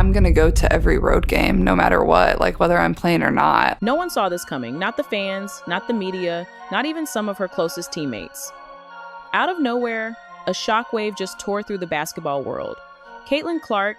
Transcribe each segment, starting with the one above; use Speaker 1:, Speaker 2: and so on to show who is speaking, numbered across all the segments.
Speaker 1: I'm going to go to every road game, no matter what, like whether I'm playing or not.
Speaker 2: No one saw this coming, not the fans, not the media, not even some of her closest teammates. Out of nowhere, a shockwave just tore through the basketball world. Caitlin Clark,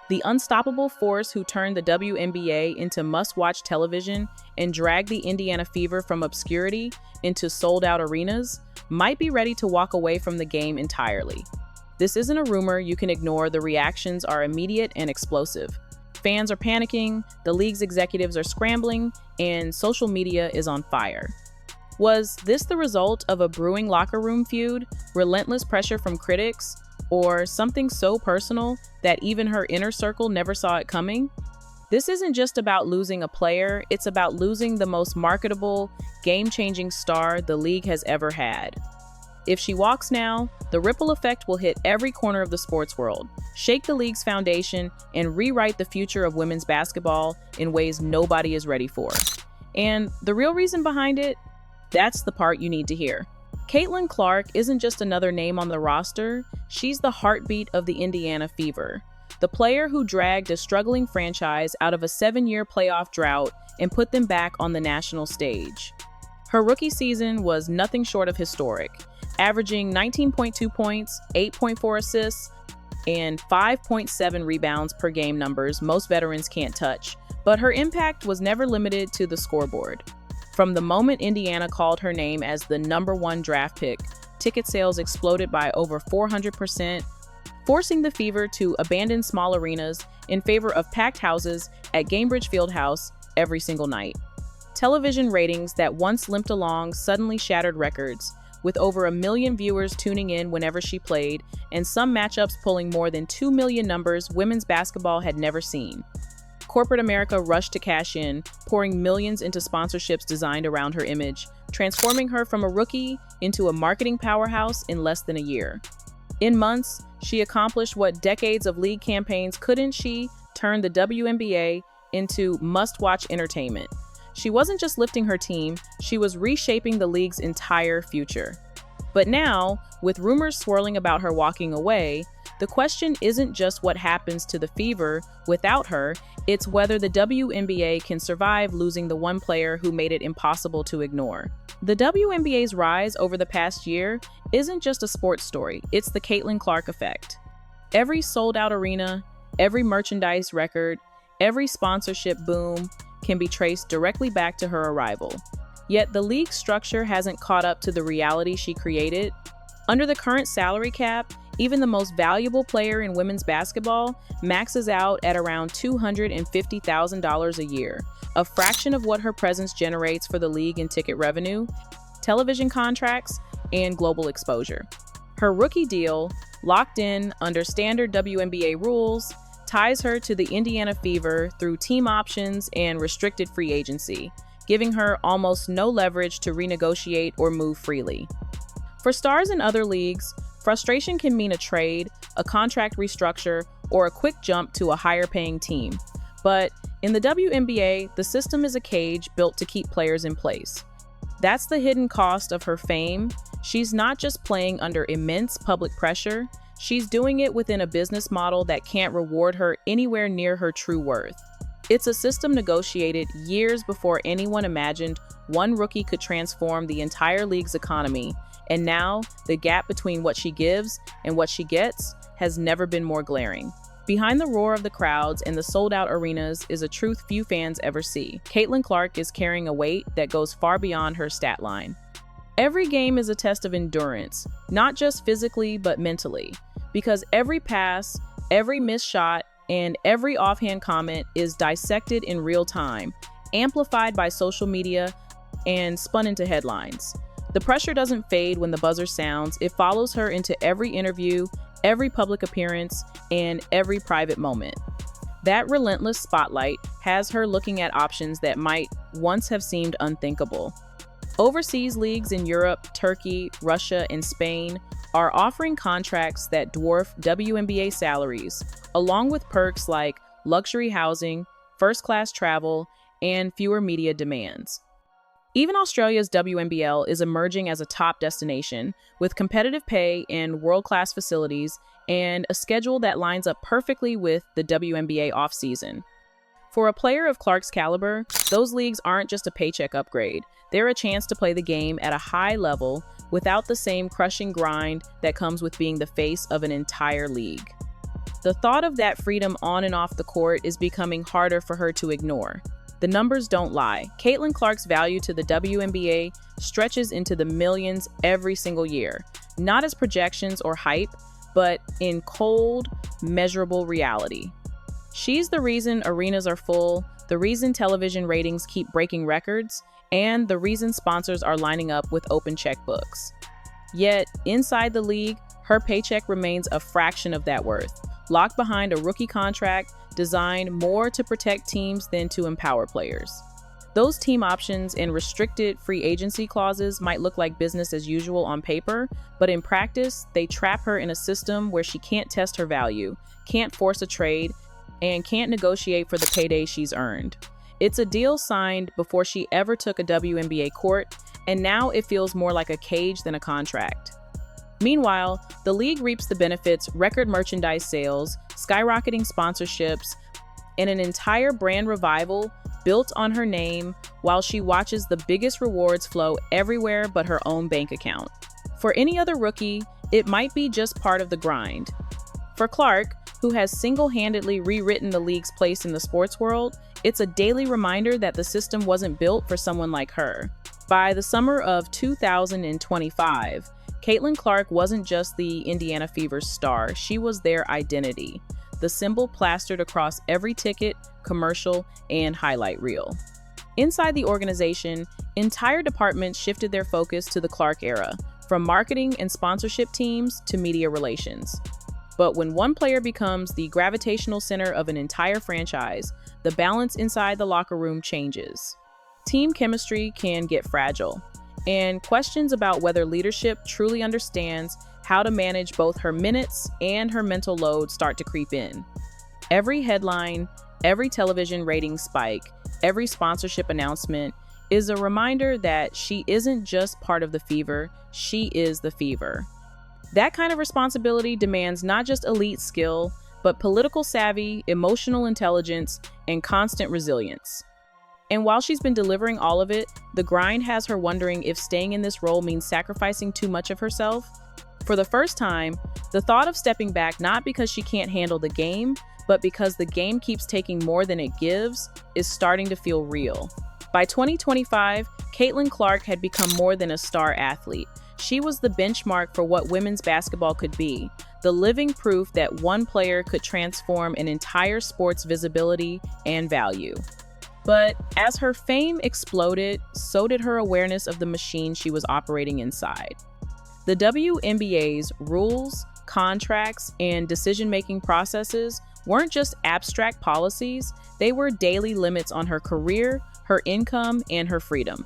Speaker 2: the unstoppable force who turned the WNBA into must-watch television and dragged the Indiana Fever from obscurity into sold-out arenas, might be ready to walk away from the game entirely. This isn't a rumor you can ignore. The reactions are immediate and explosive. Fans are panicking, the league's executives are scrambling, and social media is on fire. Was this the result of a brewing locker room feud, relentless pressure from critics, or something so personal that even her inner circle never saw it coming? This isn't just about losing a player, it's about losing the most marketable, game-changing star the league has ever had. If she walks now, the ripple effect will hit every corner of the sports world, shake the league's foundation, and rewrite the future of women's basketball in ways nobody is ready for. And the real reason behind it? That's the part you need to hear. Caitlin Clark isn't just another name on the roster, she's the heartbeat of the Indiana Fever. The player who dragged a struggling franchise out of a 7-year playoff drought and put them back on the national stage. Her rookie season was nothing short of historic, averaging 19.2 points, 8.4 assists, and 5.7 rebounds per game, numbers most veterans can't touch. But her impact was never limited to the scoreboard. From the moment Indiana called her name as the #1 draft pick, ticket sales exploded by over 400%, forcing the Fever to abandon small arenas in favor of packed houses at Gainbridge Fieldhouse every single night. Television ratings that once limped along suddenly shattered records, with over 1 million viewers tuning in whenever she played, and some matchups pulling more than 2 million, numbers women's basketball had never seen. Corporate America rushed to cash in, pouring millions into sponsorships designed around her image, transforming her from a rookie into a marketing powerhouse in less than a year. In months, she accomplished what decades of league campaigns couldn't. She turned the WNBA into must-watch entertainment. She wasn't just lifting her team, she was reshaping the league's entire future. But now, with rumors swirling about her walking away, the question isn't just what happens to the Fever without her, it's whether the WNBA can survive losing the one player who made it impossible to ignore. The WNBA's rise over the past year isn't just a sports story, it's the Caitlin Clark effect. Every sold-out arena, every merchandise record, every sponsorship boom can be traced directly back to her arrival. Yet the league structure hasn't caught up to the reality she created. Under the current salary cap, even the most valuable player in women's basketball maxes out at around $250,000 a year, a fraction of what her presence generates for the league in ticket revenue, television contracts, and global exposure. Her rookie deal, locked in under standard WNBA rules, ties her to the Indiana Fever through team options and restricted free agency, giving her almost no leverage to renegotiate or move freely. For stars in other leagues, frustration can mean a trade, a contract restructure, or a quick jump to a higher-paying team. But in the WNBA, the system is a cage built to keep players in place. That's the hidden cost of her fame. She's not just playing under immense public pressure, she's doing it within a business model that can't reward her anywhere near her true worth. It's a system negotiated years before anyone imagined one rookie could transform the entire league's economy, and now the gap between what she gives and what she gets has never been more glaring. Behind the roar of the crowds and the sold-out arenas is a truth few fans ever see. Caitlin Clark is carrying a weight that goes far beyond her stat line. Every game is a test of endurance, not just physically but mentally, because every pass, every missed shot, and every offhand comment is dissected in real time, amplified by social media, and spun into headlines. The pressure doesn't fade when the buzzer sounds. It follows her into every interview, every public appearance, and every private moment. That relentless spotlight has her looking at options that might once have seemed unthinkable. Overseas leagues in Europe, Turkey, Russia, and Spain are offering contracts that dwarf WNBA salaries, along with perks like luxury housing, first-class travel, and fewer media demands. Even Australia's WNBL is emerging as a top destination, with competitive pay and world-class facilities and a schedule that lines up perfectly with the WNBA offseason. For a player of Clark's caliber, those leagues aren't just a paycheck upgrade. They're a chance to play the game at a high level without the same crushing grind that comes with being the face of an entire league. The thought of that freedom on and off the court is becoming harder for her to ignore. The numbers don't lie. Caitlin Clark's value to the WNBA stretches into the millions every single year, not as projections or hype, but in cold, measurable reality. She's the reason arenas are full, the reason television ratings keep breaking records, and the reason sponsors are lining up with open checkbooks. Yet, inside the league, her paycheck remains a fraction of that worth, locked behind a rookie contract designed more to protect teams than to empower players. Those team options and restricted free agency clauses might look like business as usual on paper, but in practice, they trap her in a system where she can't test her value, can't force a trade, and can't negotiate for the payday she's earned. It's a deal signed before she ever took a WNBA court, and now it feels more like a cage than a contract. Meanwhile, the league reaps the benefits: record merchandise sales, skyrocketing sponsorships, and an entire brand revival built on her name while she watches the biggest rewards flow everywhere but her own bank account. For any other rookie, it might be just part of the grind. For Clark, who has single-handedly rewritten the league's place in the sports world, it's a daily reminder that the system wasn't built for someone like her. By the summer of 2025, Caitlin Clark wasn't just the Indiana Fever's star, she was their identity, the symbol plastered across every ticket, commercial, and highlight reel. Inside the organization, entire departments shifted their focus to the Clark era, from marketing and sponsorship teams to media relations. But when one player becomes the gravitational center of an entire franchise, the balance inside the locker room changes. Team chemistry can get fragile, and questions about whether leadership truly understands how to manage both her minutes and her mental load start to creep in. Every headline, every television ratings spike, every sponsorship announcement is a reminder that she isn't just part of the Fever, she is the Fever. That kind of responsibility demands not just elite skill, but political savvy, emotional intelligence, and constant resilience. And while she's been delivering all of it, the grind has her wondering if staying in this role means sacrificing too much of herself. For the first time, the thought of stepping back, not because she can't handle the game, but because the game keeps taking more than it gives, is starting to feel real. By 2025, Caitlin Clark had become more than a star athlete. She was the benchmark for what women's basketball could be, the living proof that one player could transform an entire sport's visibility and value. But as her fame exploded, so did her awareness of the machine she was operating inside. The WNBA's rules, contracts, and decision-making processes weren't just abstract policies, they were daily limits on her career, her income, and her freedom.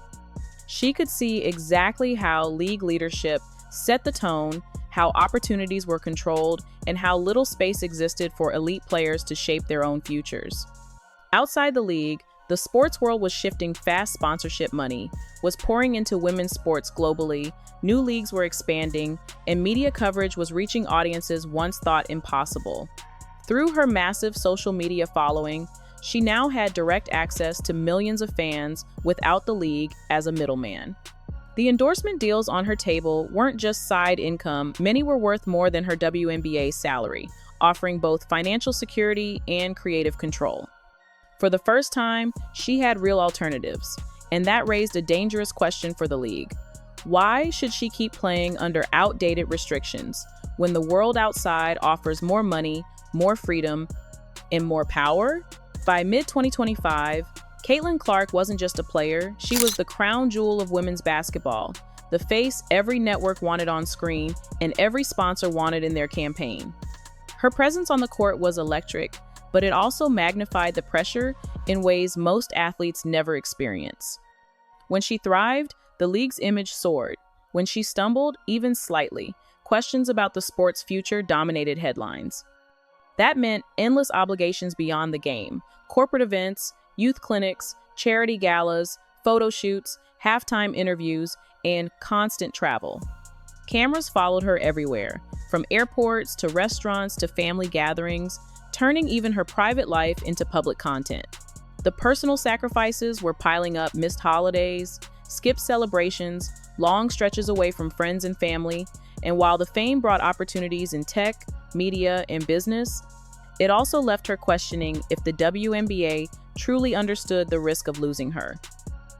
Speaker 2: She could see exactly how league leadership set the tone, how opportunities were controlled, and how little space existed for elite players to shape their own futures. Outside the league, the sports world was shifting fast. Sponsorship money was pouring into women's sports globally, new leagues were expanding, and media coverage was reaching audiences once thought impossible. Through her massive social media following, she now had direct access to millions of fans without the league as a middleman. The endorsement deals on her table weren't just side income, many were worth more than her WNBA salary, offering both financial security and creative control. For the first time, she had real alternatives, and that raised a dangerous question for the league. Why should she keep playing under outdated restrictions when the world outside offers more money, more freedom, and more power? By mid-2025, Caitlin Clark wasn't just a player, she was the crown jewel of women's basketball, the face every network wanted on screen and every sponsor wanted in their campaign. Her presence on the court was electric, but it also magnified the pressure in ways most athletes never experience. When she thrived, the league's image soared. When she stumbled, even slightly, questions about the sport's future dominated headlines. That meant endless obligations beyond the game: corporate events, youth clinics, charity galas, photo shoots, halftime interviews, and constant travel. Cameras followed her everywhere, from airports to restaurants to family gatherings, turning even her private life into public content. The personal sacrifices were piling up: missed holidays, skipped celebrations, long stretches away from friends and family. And while the fame brought opportunities in tech, media, and business, it also left her questioning if the WNBA truly understood the risk of losing her.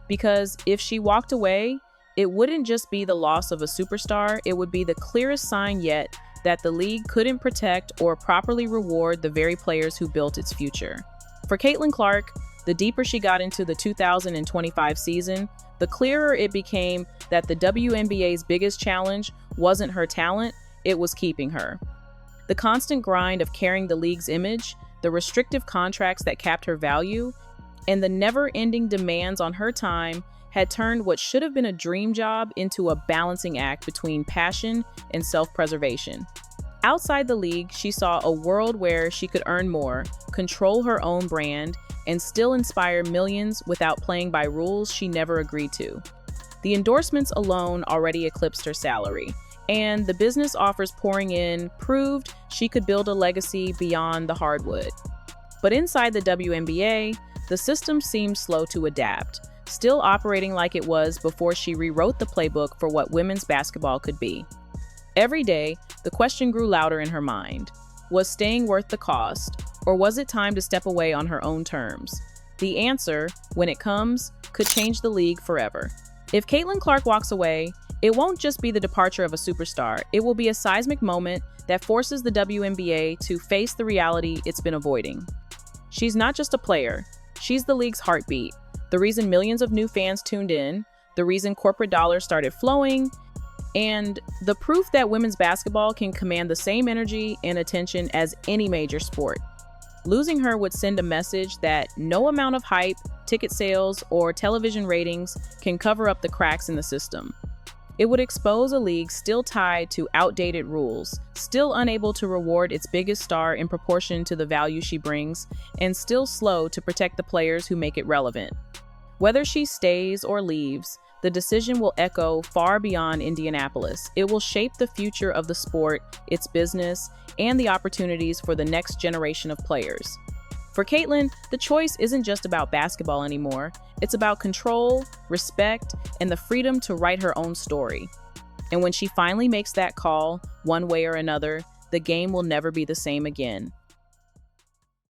Speaker 2: Because if she walked away, it wouldn't just be the loss of a superstar, it would be the clearest sign yet that the league couldn't protect or properly reward the very players who built its future. For Caitlin Clark, the deeper she got into the 2025 season, the clearer it became that the WNBA's biggest challenge wasn't her talent, it was keeping her. The constant grind of carrying the league's image, the restrictive contracts that capped her value, and the never-ending demands on her time had turned what should have been a dream job into a balancing act between passion and self-preservation. Outside the league, she saw a world where she could earn more, control her own brand, and still inspire millions without playing by rules she never agreed to. The endorsements alone already eclipsed her salary, and the business offers pouring in proved she could build a legacy beyond the hardwood. But inside the WNBA, the system seemed slow to adapt, still operating like it was before she rewrote the playbook for what women's basketball could be. Every day, the question grew louder in her mind. Was staying worth the cost, or was it time to step away on her own terms? The answer, when it comes, could change the league forever. If Caitlin Clark walks away, it won't just be the departure of a superstar. It will be a seismic moment that forces the WNBA to face the reality it's been avoiding. She's not just a player. She's the league's heartbeat, the reason millions of new fans tuned in, the reason corporate dollars started flowing, and the proof that women's basketball can command the same energy and attention as any major sport. Losing her would send a message that no amount of hype, ticket sales, or television ratings can cover up the cracks in the system. It would expose a league still tied to outdated rules, still unable to reward its biggest star in proportion to the value she brings, and still slow to protect the players who make it relevant. Whether she stays or leaves, the decision will echo far beyond Indianapolis. It will shape the future of the sport, its business, and the opportunities for the next generation of players. For Caitlin, the choice isn't just about basketball anymore. It's about control, respect, and the freedom to write her own story. And when she finally makes that call, one way or another, the game will never be the same again.